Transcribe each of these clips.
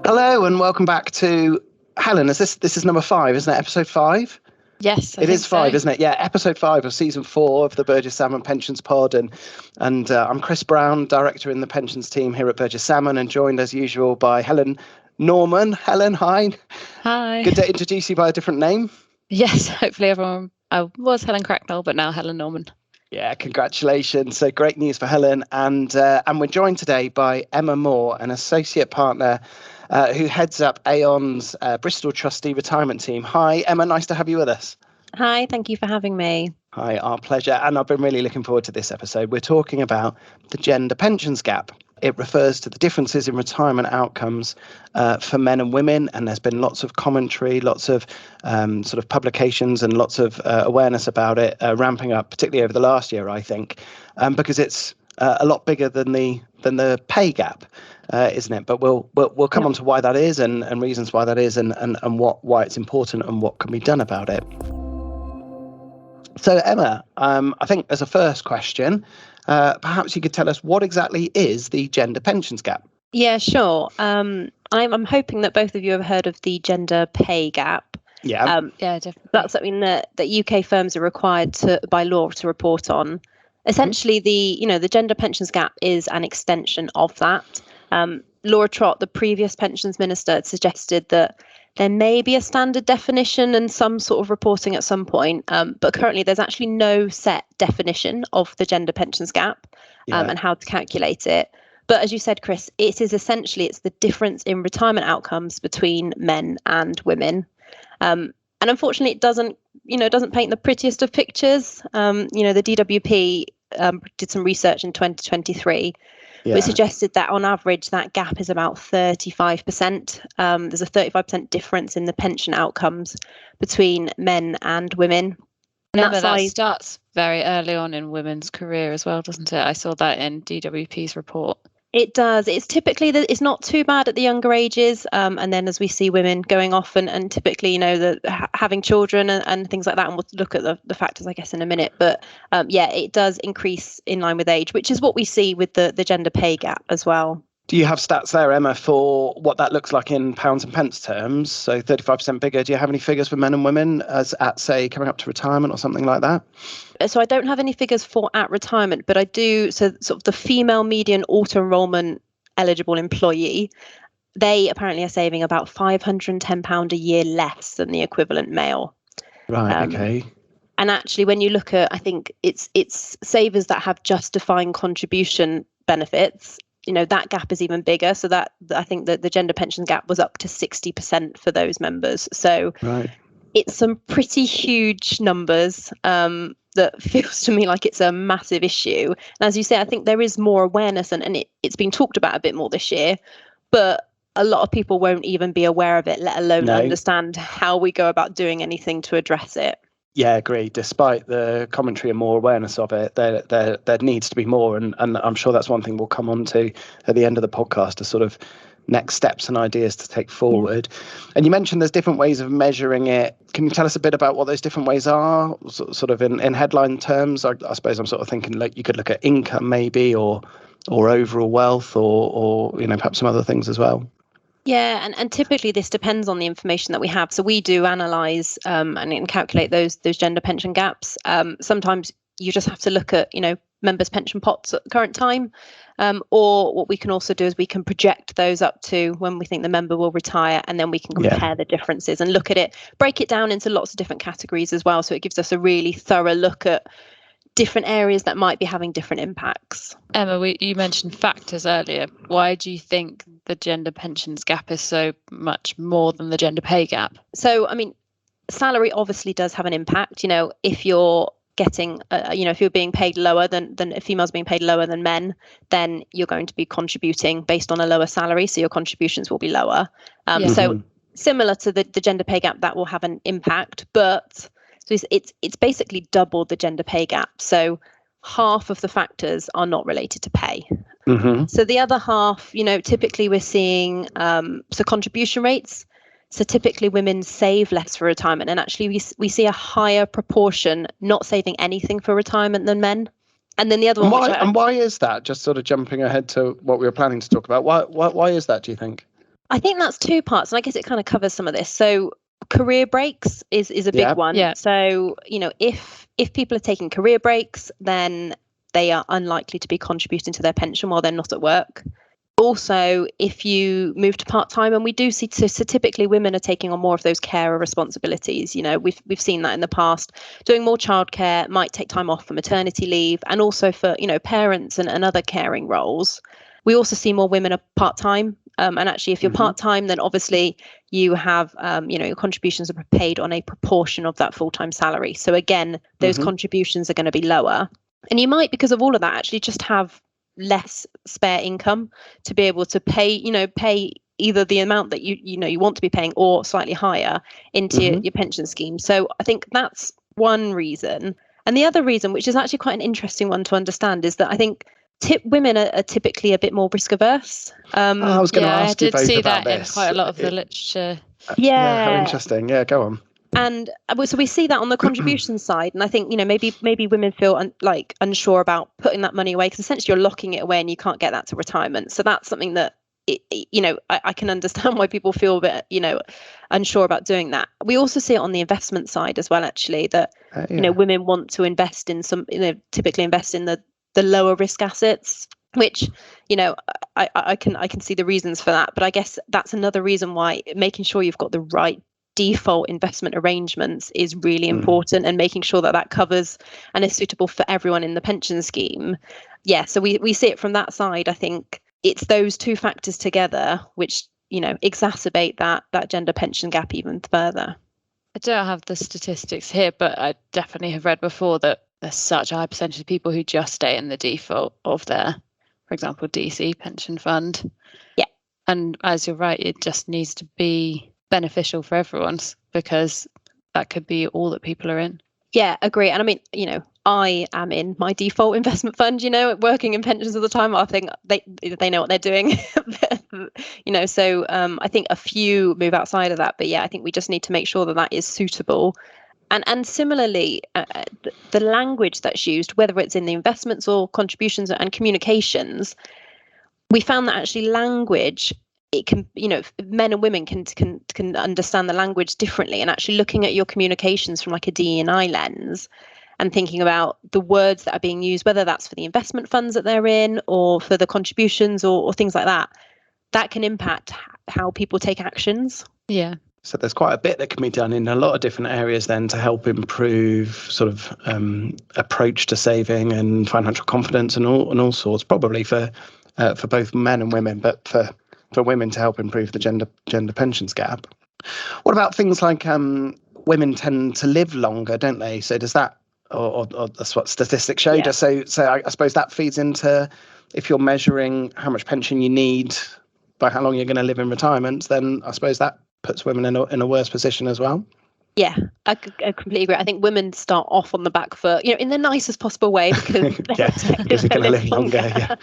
Hello and welcome back to Helen. This is number 5, isn't it? Episode 5? Yes, it is 5, isn't it? Yeah, episode 5 of season 4 of the Burges Salmon Pensions Pod, and I'm Chris Brown, director in the pensions team here at Burges Salmon, and joined as usual by Helen Norman. Helen, hi. Hi. Good to introduce you by a different name. Yes, hopefully everyone. I was Helen Cracknell, but now Helen Norman. Yeah, congratulations. So great news for Helen, and we're joined today by Emma Moore, an associate partner who heads up Aon's Bristol Trustee Retirement Team. Hi, Emma, nice to have you with us. Hi, thank you for having me. Hi, our pleasure. And I've been really looking forward to this episode. We're talking about the gender pensions gap. It refers to the differences in retirement outcomes for men and women. And there's been lots of commentary, lots of sort of publications and lots of awareness about it ramping up, particularly over the last year, I think, because it's a lot bigger than the pay gap, isn't it? But we'll come on to why that is and reasons why that is and why it's important and what can be done about it. So, Emma, I think as a first question, perhaps you could tell us what exactly is the gender pensions gap? Yeah, sure. I'm hoping that both of you have heard of the gender pay gap. Yeah. Yeah, definitely. That's something that UK firms are required by law to report on. Essentially, the gender pensions gap is an extension of that. Laura Trott, the previous pensions minister, had suggested that there may be a standard definition and some sort of reporting at some point, but currently there's actually no set definition of the gender pensions gap and how to calculate it. But as you said, Chris, it's the difference in retirement outcomes between men and women. And unfortunately, it doesn't paint the prettiest of pictures. The DWP did some research in 2023. Yeah. Which suggested that on average, that gap is about 35%. There's a 35% difference in the pension outcomes between men and women. And that starts very early on in women's career as well, doesn't it? I saw that in DWP's report. It does. It's typically it's not too bad at the younger ages. And then as we see women going off and typically, having children and things like that, and we'll look at the factors, I guess, in a minute. But it does increase in line with age, which is what we see with the gender pay gap as well. Do you have stats there, Emma, for what that looks like in pounds and pence terms? So 35% bigger. Do you have any figures for men and women as at, say, coming up to retirement or something like that? So I don't have any figures for at retirement, but I do. So sort of the female median auto-enrolment eligible employee, they apparently are saving about £510 a year less than the equivalent male. Right, okay. And actually, when you look at, I think it's savers that have just defined contribution benefits, that gap is even bigger. So that I think that the gender pension gap was up to 60% for those members. So It's some pretty huge numbers that feels to me like it's a massive issue. And as you say, I think there is more awareness and it's been talked about a bit more this year, but a lot of people won't even be aware of it, let alone understand how we go about doing anything to address it. Yeah, agree. Despite the commentary and more awareness of it, there needs to be more. And I'm sure that's one thing we'll come on to at the end of the podcast, as sort of next steps and ideas to take forward. And you mentioned there's different ways of measuring it. Can you tell us a bit about what those different ways are, sort of in headline terms? I suppose I'm sort of thinking like you could look at income maybe or overall wealth or perhaps some other things as well. Yeah, and typically this depends on the information that we have. So we do analyse and calculate those gender pension gaps. Sometimes you just have to look at, members' pension pots at the current time. Or what we can also do is we can project those up to when we think the member will retire, and then we can compare the differences and look at it, break it down into lots of different categories as well. So it gives us a really thorough look at different areas that might be having different impacts. Emma, you mentioned factors earlier. Why do you think the gender pensions gap is so much more than the gender pay gap? So, salary obviously does have an impact. If you're getting, if you're being paid lower than if females being paid lower than men, then you're going to be contributing based on a lower salary. So your contributions will be lower. So similar to the gender pay gap, that will have an impact, but so it's basically double the gender pay gap. So half of the factors are not related to pay. So the other half, typically we're seeing contribution rates. So typically women save less for retirement, and actually we see a higher proportion not saving anything for retirement than men. And then the other one. And why is that? Just sort of jumping ahead to what we were planning to talk about. Why is that, do you think? I think that's two parts, and I guess it kind of covers some of this. So career breaks is a big one. Yeah. So, if people are taking career breaks, then they are unlikely to be contributing to their pension while they're not at work. Also, if you move to part-time, and we do see, so typically women are taking on more of those carer responsibilities. We've seen that in the past. Doing more childcare, might take time off for maternity leave, and also for parents and other caring roles. We also see more women are part-time. And actually, if you're part-time, then obviously you have, your contributions are paid on a proportion of that full-time salary. So again, those contributions are going to be lower. And you might, because of all of that, actually just have less spare income to be able to pay either the amount that you want to be paying or slightly higher into your pension scheme. So I think that's one reason. And the other reason, which is actually quite an interesting one to understand, is that I think women are typically a bit more risk averse. I was going to ask you both I did see about that this. in quite a lot of the literature. How interesting. Yeah, go on. And so we see that on the contribution side, and I think maybe women feel unsure about putting that money away, because essentially you're locking it away and you can't get that to retirement. So that's something that I can understand why people feel a bit unsure about doing that. We also see it on the investment side as well, actually, that women want to invest in typically invest in the lower risk assets, which I can see the reasons for that. But I guess that's another reason why making sure you've got the right default investment arrangements is really important, and making sure that covers and is suitable for everyone in the pension scheme. So we see it from that side. I think it's those two factors together which exacerbate that gender pension gap even further. I don't have the statistics here, but I definitely have read before that there's such a high percentage of people who just stay in the default of their, for example, DC pension fund. Yeah. And as you're right, it just needs to be beneficial for everyone, because that could be all that people are in. Yeah, agree. And I mean, I am in my default investment fund, working in pensions all the time. I think they know what they're doing, so I think a few move outside of that. But yeah, I think we just need to make sure that is suitable. And similarly, the language that's used, whether it's in the investments or contributions and communications, we found that actually language, it can, men and women can understand the language differently. And actually looking at your communications from like a DE&I lens and thinking about the words that are being used, whether that's for the investment funds that they're in or for the contributions or things like that, that can impact how people take actions. Yeah. So there's quite a bit that can be done in a lot of different areas then to help improve sort of approach to saving and financial confidence and all sorts, probably for both men and women, but for women to help improve the gender pensions gap. What about things like women tend to live longer, don't they? So does that, or that's what statistics showed us. So I suppose that feeds into, if you're measuring how much pension you need by how long you're going to live in retirement, then I suppose that puts women in a worse position as well. Yeah, I completely agree. I think women start off on the back foot, in the nicest possible way, because they're going to live longer. Yeah.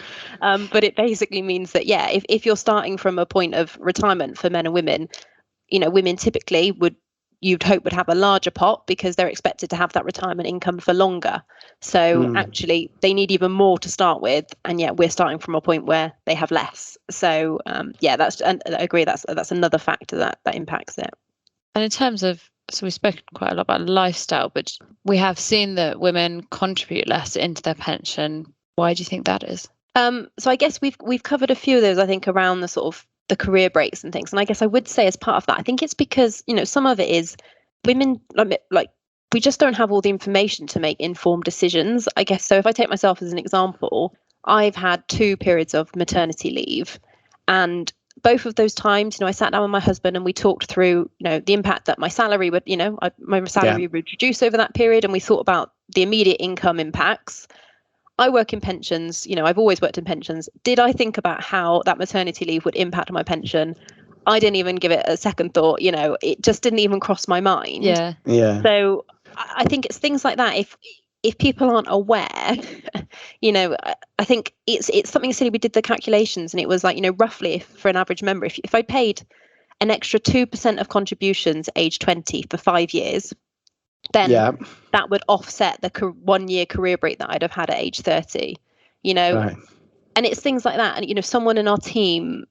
But it basically means that, if you're starting from a point of retirement for men and women, women typically you'd hope would have a larger pot because they're expected to have that retirement income for longer. So actually they need even more to start with, and yet we're starting from a point where they have less. So I agree, that's another factor that impacts it. And in terms of, so we've spoken quite a lot about lifestyle, but we have seen that women contribute less into their pension. Why do you think that is? So I guess we've covered a few of those, I think, around the sort of the career breaks and things. And I guess I would say as part of that, I think it's because, some of it is women, we just don't have all the information to make informed decisions, I guess. So if I take myself as an example, I've had 2 periods of maternity leave, and both of those times, I sat down with my husband and we talked through, the impact that my salary would, my salary would reduce over that period. And we thought about the immediate income impacts. I work in pensions, I've always worked in pensions. Did I think about how that maternity leave would impact my pension? I didn't even give it a second thought, it just didn't even cross my mind. Yeah. So I think it's things like that. If people aren't aware, I think it's something silly. We did the calculations and it was like, roughly for an average member, if I paid an extra 2% of contributions age 20 for 5 years, then that would offset the 1 year career break that I'd have had at age 30, Right. And it's things like that. And someone in our team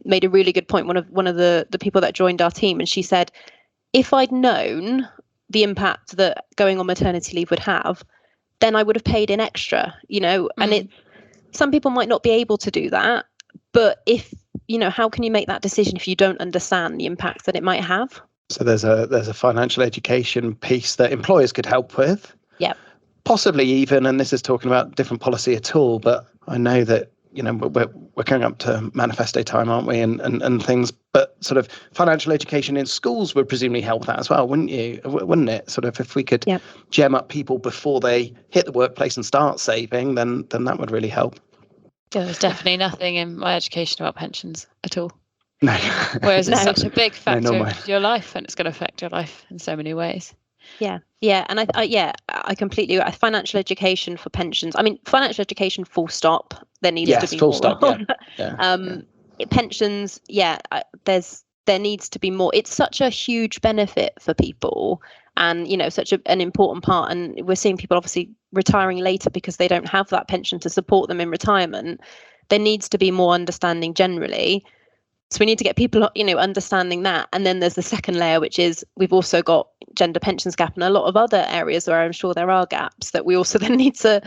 made a really good point. One of the people that joined our team, and she said, if I'd known the impact that going on maternity leave would have, then I would have paid in extra. And some people might not be able to do that, but if how can you make that decision if you don't understand the impact that it might have? So there's a financial education piece that employers could help with. Yeah. Possibly even, and this is talking about different policy at all, but I know that we're coming up to manifesto time, aren't we, and things, but sort of financial education in schools would presumably help that as well, wouldn't it? Sort of, if we could gem up people before they hit the workplace and start saving, then that would really help. Yeah, there's definitely nothing in my education about pensions at all. No. Whereas it's such a big factor No, of your life, and it's going to affect your life in so many ways. Yeah, and I completely agree. Financial education for pensions. I mean, financial education, full stop. There needs to be full more. Stop. Yeah. Pensions. There needs to be more. It's such a huge benefit for people, and such an important part. And we're seeing people obviously retiring later because they don't have that pension to support them in retirement. There needs to be more understanding generally. So we need to get people, understanding that. And then there's the second layer, which is we've also got gender pensions gap and a lot of other areas where I'm sure there are gaps that we also then need to,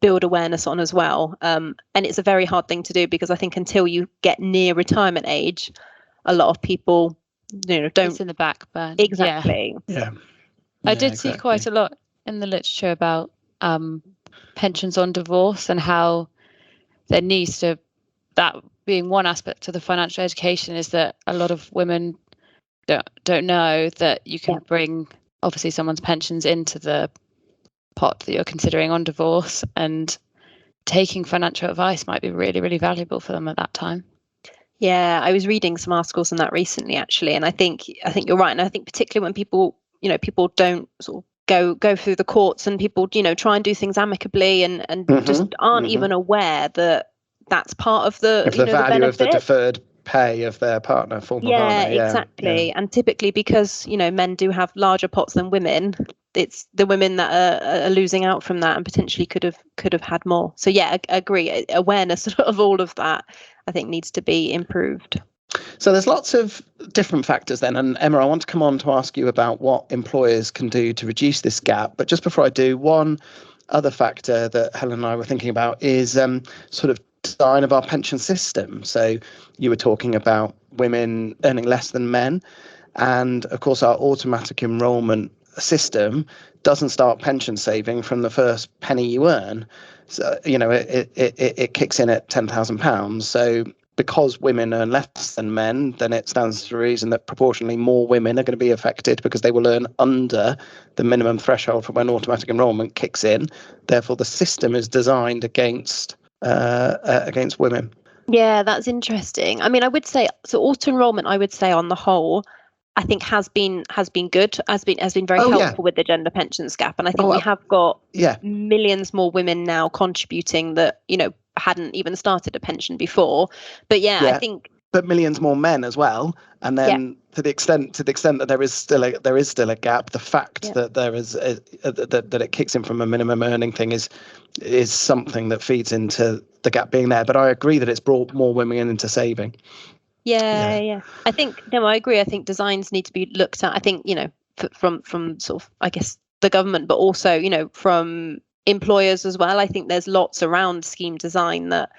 build awareness on as well. And it's a very hard thing to do because I think until you get near retirement age, a lot of people, don't. It's in the back burn. Exactly. Yeah. I did see quite a lot in the literature about pensions on divorce and how there needs to, that being one aspect of the financial education, is that a lot of women don't know that you can bring obviously someone's pensions into the pot that you're considering on divorce, and taking financial advice might be really, really valuable for them at that time. Yeah, I was reading some articles on that recently, actually, and I think you're right. And I think particularly when people don't sort of go through the courts, and people try and do things amicably and just aren't even aware that that's part of the value the of the deferred pay of their partner, former partner. Yeah, exactly. And typically, because men do have larger pots than women, it's the women that are losing out from that and potentially could have had more. So I agree. Awareness of all of that, I think, needs to be improved. So there's lots of different factors then. And Emma, I want to come on to ask you about what employers can do to reduce this gap. But just before I do, one other factor that Helen and I were thinking about is sort of design of our pension system. So you were talking about women earning less than men, and of course our automatic enrolment system doesn't start pension saving from the first penny you earn. So it kicks in at £10,000. So because women earn less than men, then it stands to reason that proportionally more women are going to be affected because they will earn under the minimum threshold for when automatic enrolment kicks in. Therefore the system is designed against women. Yeah, that's interesting. I mean, I would say so. Auto enrolment, I would say, on the whole, I think has been good, has been very helpful with the gender pensions gap, and I think we have got millions more women now contributing that hadn't even started a pension before. But I think. But millions more men as well, and then to the extent that there is still a gap, the fact that there is that it kicks in from a minimum earning thing is something that feeds into the gap being there. But I agree that it's brought more women into saving. Yeah. I think I agree. I think designs need to be looked at. I think from sort of, I guess, the government, but also from employers as well. I think there's lots around scheme design that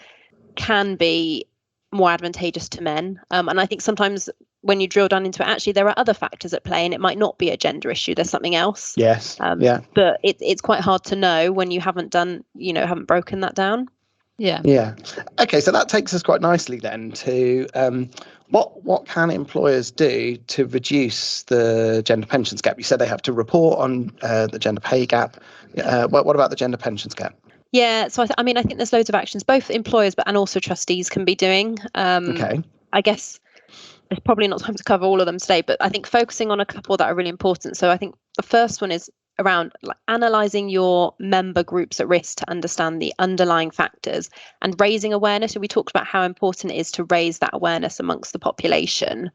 can be more advantageous to men, and I think sometimes when you drill down into it, actually there are other factors at play, and it might not be a gender issue. There's something else. Yes. But it's quite hard to know when you haven't broken that down. Yeah. Okay, so that takes us quite nicely then to what can employers do to reduce the gender pensions gap? You said they have to report on the gender pay gap. What about the gender pensions gap? Yeah, so I think there's loads of actions both employers and also trustees can be doing. Okay. I guess there's probably not time to cover all of them today, but I think focusing on a couple that are really important. So I think the first one is around analysing your member groups at risk to understand the underlying factors and raising awareness. So we talked about how important it is to raise that awareness amongst the population.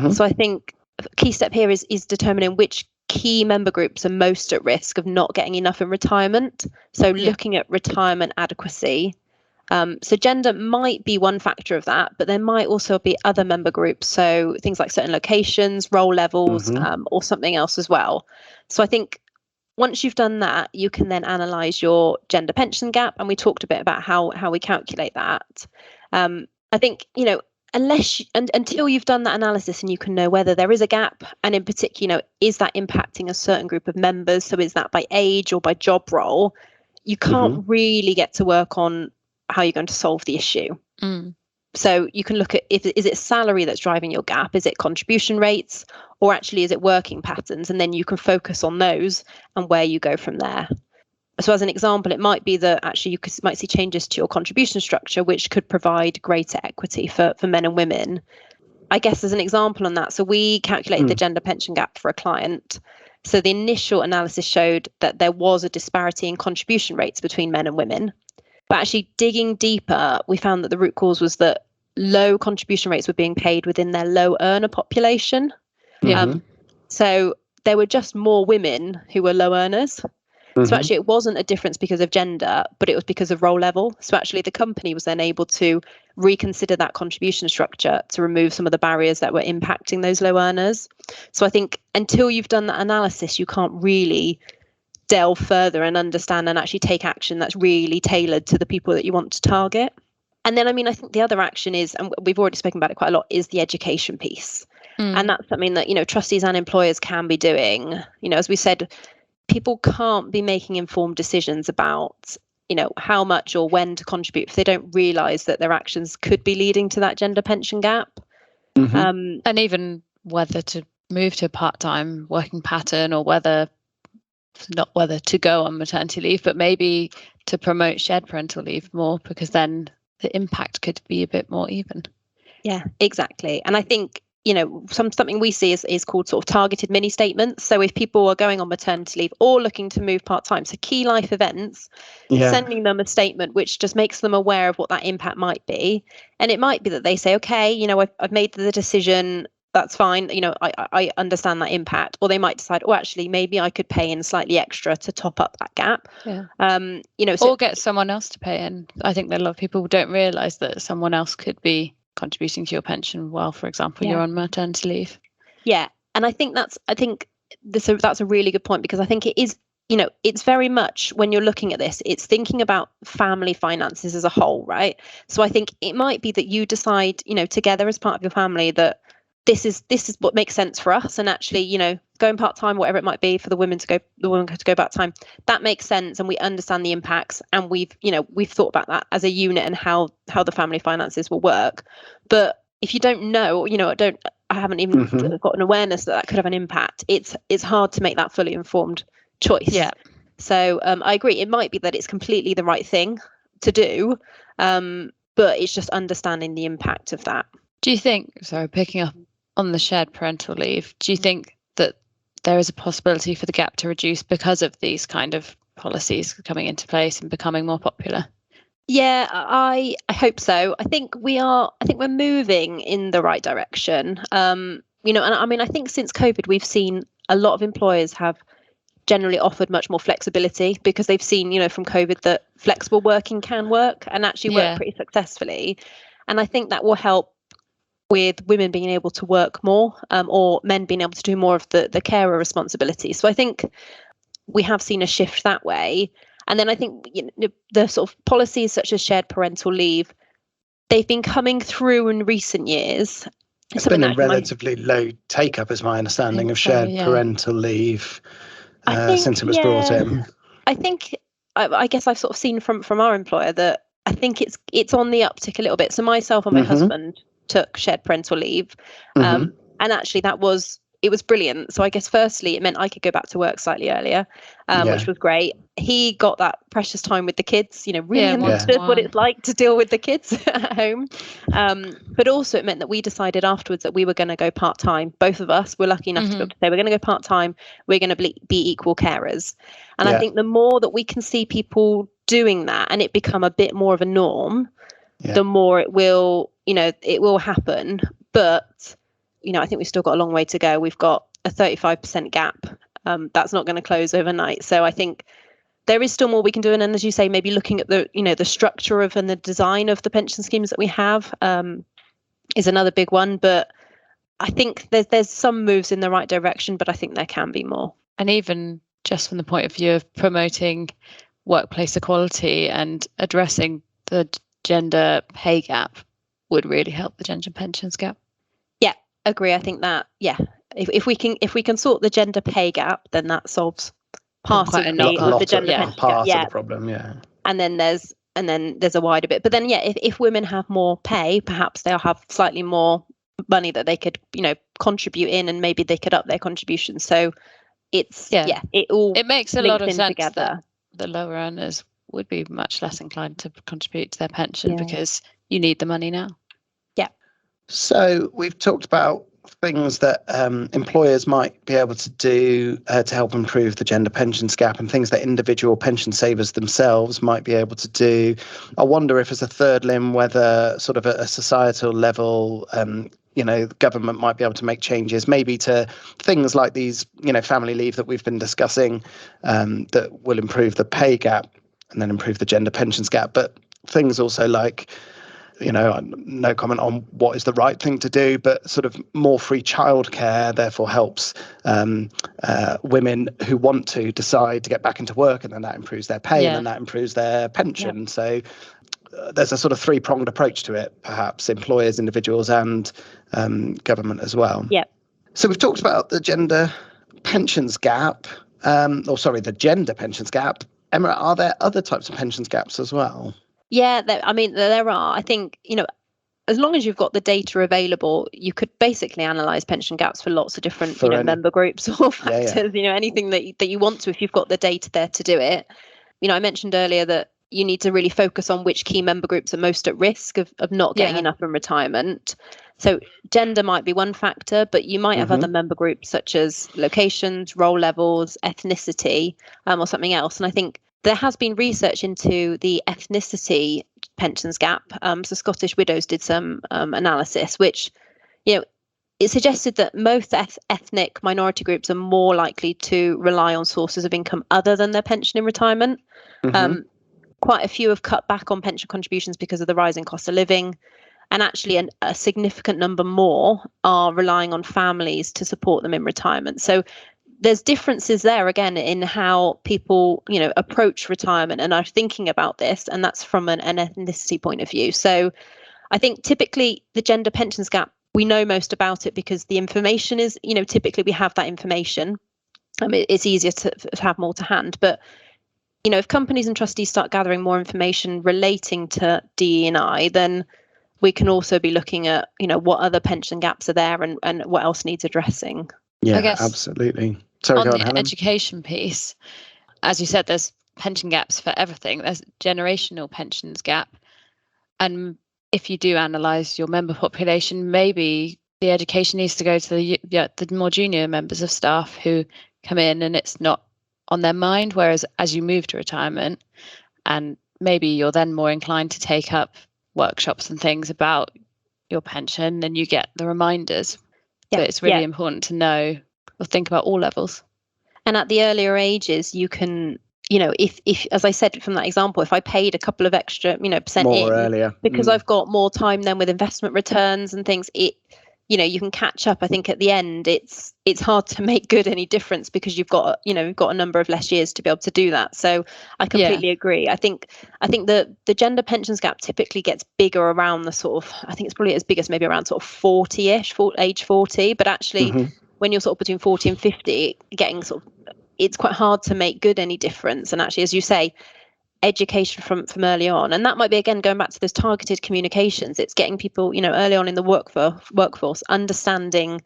So I think a key step here is determining which key member groups are most at risk of not getting enough in retirement. So looking at retirement adequacy So gender might be one factor of that, but there might also be other member groups. So things like certain locations, role levels, or something else as well. So I think once you've done that, you can then analyse your gender pension gap. And we talked a bit about how we calculate that. I think, until you've done that analysis and you can know whether there is a gap, and in particular, is that impacting a certain group of members? So is that by age or by job role? You can't really get to work on how you're going to solve the issue. So you can look at, is it salary that's driving your gap? Is it contribution rates? Or actually, is it working patterns? And then you can focus on those and where you go from there. So as an example, it might be that actually you might see changes to your contribution structure, which could provide greater equity for men and women. I guess as an example on that, so we calculated the gender pension gap for a client. So the initial analysis showed that there was a disparity in contribution rates between men and women. But actually digging deeper, we found that the root cause was that low contribution rates were being paid within their low earner population. So there were just more women who were low earners. So actually it wasn't a difference because of gender, but it was because of role level. So actually the company was then able to reconsider that contribution structure to remove some of the barriers that were impacting those low earners. So I think until you've done that analysis, you can't really delve further and understand and actually take action that's really tailored to the people that you want to target. And then, I think the other action is, and we've already spoken about it quite a lot, is the education piece. And that's something that, trustees and employers can be doing. As we said, people can't be making informed decisions about, how much or when to contribute if they don't realise that their actions could be leading to that gender pension gap. And even whether to move to a part-time working pattern, or not whether to go on maternity leave, but maybe to promote shared parental leave more, because then the impact could be a bit more even. Yeah, exactly. And I think, something we see is called sort of targeted mini statements. So if people are going on maternity leave or looking to move part-time, so key life events, sending them a statement which just makes them aware of what that impact might be. And it might be that they say, okay, I've made the decision, that's fine, I understand that impact. Or they might decide, actually, maybe I could pay in slightly extra to top up that gap. Or get someone else to pay in. I think that a lot of people don't realise that someone else could be contributing to your pension while, for example, you're on maternity leave. Yeah, and I think that's a really good point, because I think it is, it's very much, when you're looking at this, it's thinking about family finances as a whole, right? So I think it might be that you decide, together as part of your family, that this is what makes sense for us, and actually, going part-time, whatever it might be, for the women to go part-time, that makes sense, and we understand the impacts, and we've thought about that as a unit and how the family finances will work. But if you don't know, I haven't even got an awareness that could have an impact, it's hard to make that fully informed choice. Yeah. So I agree, it might be that it's completely the right thing to do, but it's just understanding the impact of that. Do you think, picking up on the shared parental leave, do you think that there is a possibility for the gap to reduce because of these kind of policies coming into place and becoming more popular? Yeah, I hope so. I think we're moving in the right direction. And I think since COVID, we've seen a lot of employers have generally offered much more flexibility, because they've seen, from COVID, that flexible working can work and actually work pretty successfully. And I think that will help with women being able to work more, or men being able to do more of the carer responsibility. So I think we have seen a shift that way. And then I think the sort of policies such as shared parental leave, they've been coming through in recent years. It's been a relatively low take-up, is my understanding, of shared parental leave since it was brought in. I think, I guess I've sort of seen from our employer that I think it's on the uptick a little bit. So myself and my husband took shared parental leave, and actually it was brilliant. So I guess firstly it meant I could go back to work slightly earlier, which was great. He got that precious time with the kids, really understood what it's like to deal with the kids at home. But also it meant that we decided afterwards that we were going to go part-time. Both of us were lucky enough to be able to say, we're going to go part-time, we're going to be equal carers. And I think the more that we can see people doing that and it become a bit more of a norm, the more it will happen. But I think we've still got a long way to go. We've got a 35% gap. That's not going to close overnight. So I think there is still more we can do. And then, as you say, maybe looking at the structure of and the design of the pension schemes that we have is another big one. But I think there's some moves in the right direction, but I think there can be more. And even just from the point of view of promoting workplace equality and addressing the gender pay gap would really help the gender pensions gap. Yeah, agree. I think that, if we can sort the gender pay gap, then that solves part of the gender pension gap. Of the problem, And then there's a wider bit. But then, if women have more pay, perhaps they'll have slightly more money that they could, contribute in, and maybe they could up their contributions. So it makes a lot of sense together. That the lower earners would be much less inclined to contribute to their pension because you need the money now. Yeah. So we've talked about things that employers might be able to do to help improve the gender pensions gap, and things that individual pension savers themselves might be able to do. I wonder if, as a third limb, whether sort of at a societal level, the government might be able to make changes, maybe to things like these, family leave that we've been discussing, that will improve the pay gap and then improve the gender pensions gap. But things also like, no comment on what is the right thing to do, but sort of more free childcare therefore helps women who want to decide to get back into work, and then that improves their pay and then that improves their pension. Yeah. So there's a sort of three-pronged approach to it, perhaps employers, individuals, and government as well. Yeah. So we've talked about the gender pensions gap, the gender pensions gap. Emma, are there other types of pensions gaps as well? Yeah, there are. I think, as long as you've got the data available, you could basically analyse pension gaps for lots of different member groups or factors, anything that you want to, if you've got the data there to do it. I mentioned earlier that you need to really focus on which key member groups are most at risk of not getting enough in retirement. So gender might be one factor, but you might have other member groups such as locations, role levels, ethnicity, or something else. And I think there has been research into the ethnicity pensions gap. So Scottish Widows did some analysis, which, it suggested that most ethnic minority groups are more likely to rely on sources of income other than their pension in retirement. Quite a few have cut back on pension contributions because of the rising cost of living. And actually a significant number more are relying on families to support them in retirement. So there's differences there, again, in how people, approach retirement and are thinking about this. And that's from an ethnicity point of view. So I think typically the gender pensions gap, we know most about it because the information is, typically we have that information. It's easier to have more to hand. But, if companies and trustees start gathering more information relating to DE&I, then we can also be looking at, what other pension gaps are there and what else needs addressing. Yeah, I guess absolutely. Sorry, on go on, the Helen. Education piece, as you said, there's pension gaps for everything. There's generational pensions gap. And if you do analyse your member population, maybe the education needs to go to the more junior members of staff who come in and it's not on their mind. Whereas as you move to retirement, and maybe you're then more inclined to take up workshops and things about your pension, and you get the reminders. But it's really important to know or think about all levels. And at the earlier ages, you can, if as I said from that example, if I paid a couple of extra, percent more in earlier, because I've got more time then with investment returns and things, you can catch up. I think at the end, it's hard to make good any difference because you've got a number of less years to be able to do that. So I completely agree. I think the gender pensions gap typically gets bigger around the sort of, I think it's probably as big as maybe around sort of 40-ish, age 40. But actually, when you're sort of between 40 and 50, getting sort of, it's quite hard to make good any difference. And actually, as you say, education from early on, and that might be, again, going back to those targeted communications. It's getting people, early on in the workforce understanding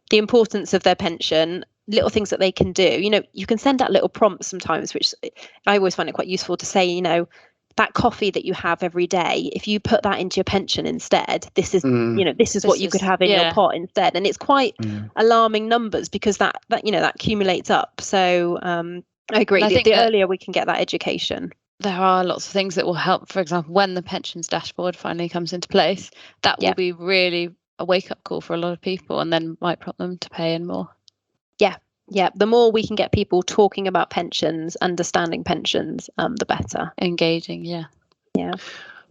the importance of their pension, little things that they can do. You can send out little prompts sometimes, which I always find it quite useful to say, that coffee that you have every day, if you put that into your pension instead, this is what you could have in your pot instead. And it's quite alarming numbers because that accumulates up. So I agree. The earlier we can get that education. There are lots of things that will help. For example, when the pensions dashboard finally comes into place, that will be really a wake-up call for a lot of people, and then might prompt them to pay in more. Yeah, the more we can get people talking about pensions, understanding pensions, the better. Engaging, yeah. Yeah.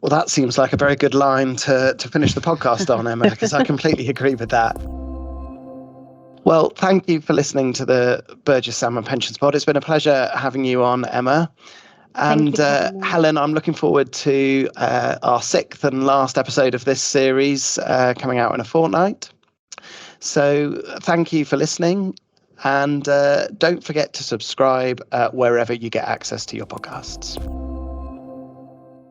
Well, that seems like a very good line to finish the podcast on, Emma, because I completely agree with that. Well, thank you for listening to the Burges Salmon Pensions Pod. It's been a pleasure having you on, Emma. And Helen, I'm looking forward to our 6th and last episode of this series coming out in a fortnight. So thank you for listening. And don't forget to subscribe wherever you get access to your podcasts.